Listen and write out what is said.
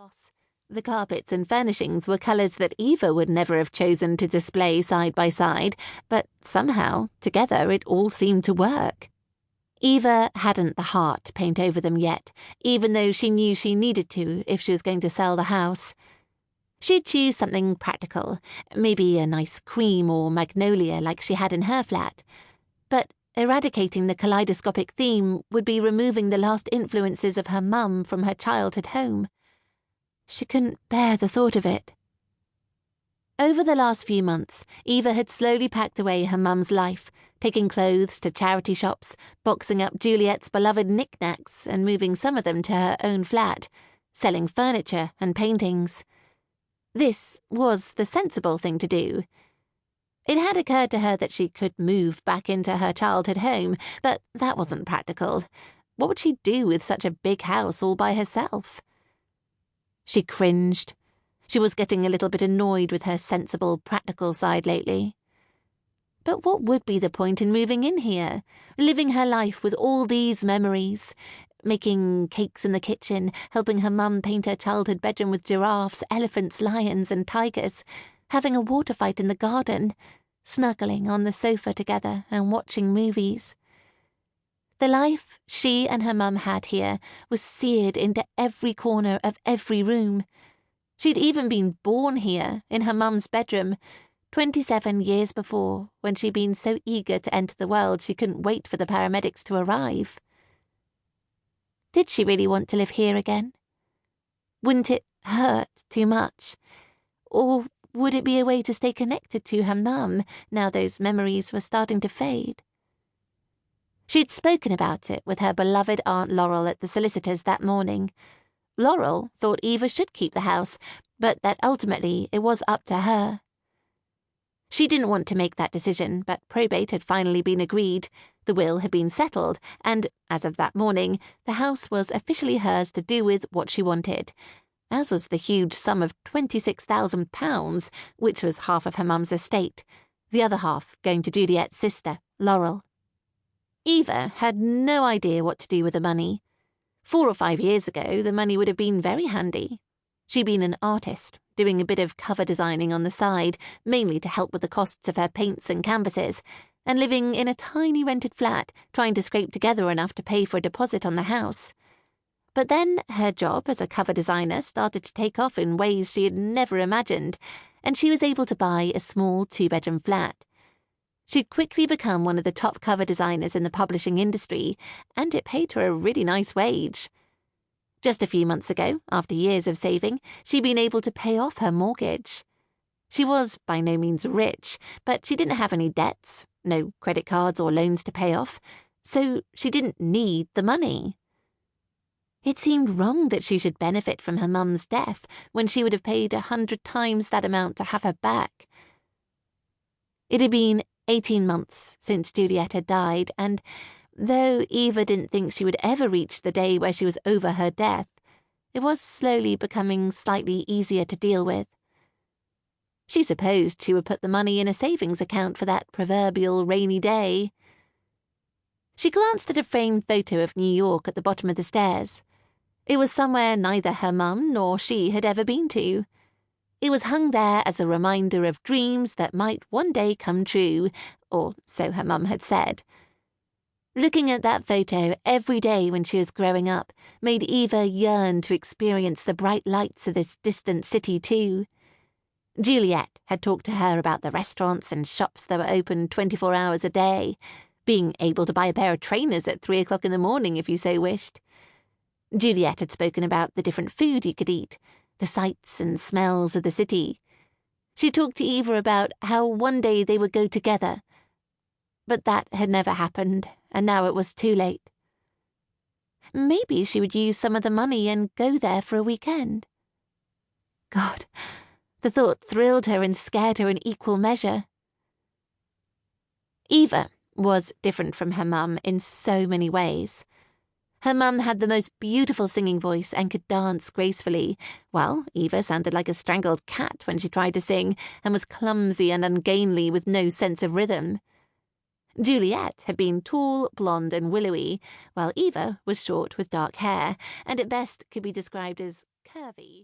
gloss. The carpets and furnishings were colours that Eva would never have chosen to display side by side, but somehow, together, it all seemed to work. Eva hadn't the heart to paint over them yet, even though she knew she needed to if she was going to sell the house. She'd choose something practical, maybe a nice cream or magnolia like she had in her flat. But eradicating the kaleidoscopic theme would be removing the last influences of her mum from her childhood home. She couldn't bear the thought of it. Over the last few months, Eva had slowly packed away her mum's life, taking clothes to charity shops, boxing up Juliet's beloved knickknacks and moving some of them to her own flat, selling furniture and paintings. This was the sensible thing to do. It had occurred to her that she could move back into her childhood home, but that wasn't practical. What would she do with such a big house all by herself? She cringed. She was getting a little bit annoyed with her sensible, practical side lately. But what would be the point in moving in here, living her life with all these memories, making cakes in the kitchen, helping her mum paint her childhood bedroom with giraffes, elephants, lions and tigers, having a water fight in the garden, snuggling on the sofa together and watching movies? The life she and her mum had here was seared into every corner of every room. She'd even been born here, in her mum's bedroom, 27 years before, when she'd been so eager to enter the world she couldn't wait for the paramedics to arrive. Did she really want to live here again? Wouldn't it hurt too much? Or would it be a way to stay connected to her mum, now those memories were starting to fade? She'd spoken about it with her beloved Aunt Laurel at the solicitor's that morning. Laurel thought Eva should keep the house, but that ultimately it was up to her. She didn't want to make that decision, but probate had finally been agreed, the will had been settled, and, as of that morning, the house was officially hers to do with what she wanted, as was the huge sum of £26,000, which was half of her mum's estate, the other half going to Juliet's sister, Laurel. Eva had no idea what to do with the money. 4 or 5 years ago, the money would have been very handy. She'd been an artist, doing a bit of cover designing on the side, mainly to help with the costs of her paints and canvases, and living in a tiny rented flat, trying to scrape together enough to pay for a deposit on the house. But then her job as a cover designer started to take off in ways she had never imagined, and she was able to buy a small 2-bedroom flat. She'd quickly become one of the top cover designers in the publishing industry, and it paid her a really nice wage. Just a few months ago, after years of saving, she'd been able to pay off her mortgage. She was by no means rich, but she didn't have any debts, no credit cards or loans to pay off, so she didn't need the money. It seemed wrong that she should benefit from her mum's death when she would have paid 100 times that amount to have her back. It had been 18 months since Juliet had died, and though Eva didn't think she would ever reach the day where she was over her death, it was slowly becoming slightly easier to deal with. She supposed she would put the money in a savings account for that proverbial rainy day. She glanced at a framed photo of New York at the bottom of the stairs. It was somewhere neither her mum nor she had ever been to. It was hung there as a reminder of dreams that might one day come true, or so her mum had said. Looking at that photo every day when she was growing up made Eva yearn to experience the bright lights of this distant city too. Juliet had talked to her about the restaurants and shops that were open 24 hours a day, being able to buy a pair of trainers at 3 o'clock in the morning if you so wished. Juliet had spoken about the different food you could eat, the sights and smells of the city. She talked to Eva about how one day they would go together. But that had never happened, and now it was too late. Maybe she would use some of the money and go there for a weekend. God, the thought thrilled her and scared her in equal measure. Eva was different from her mum in so many ways. Her mum had the most beautiful singing voice and could dance gracefully, while Eva sounded like a strangled cat when she tried to sing and was clumsy and ungainly with no sense of rhythm. Juliet had been tall, blonde and willowy, while Eva was short with dark hair, and at best could be described as curvy.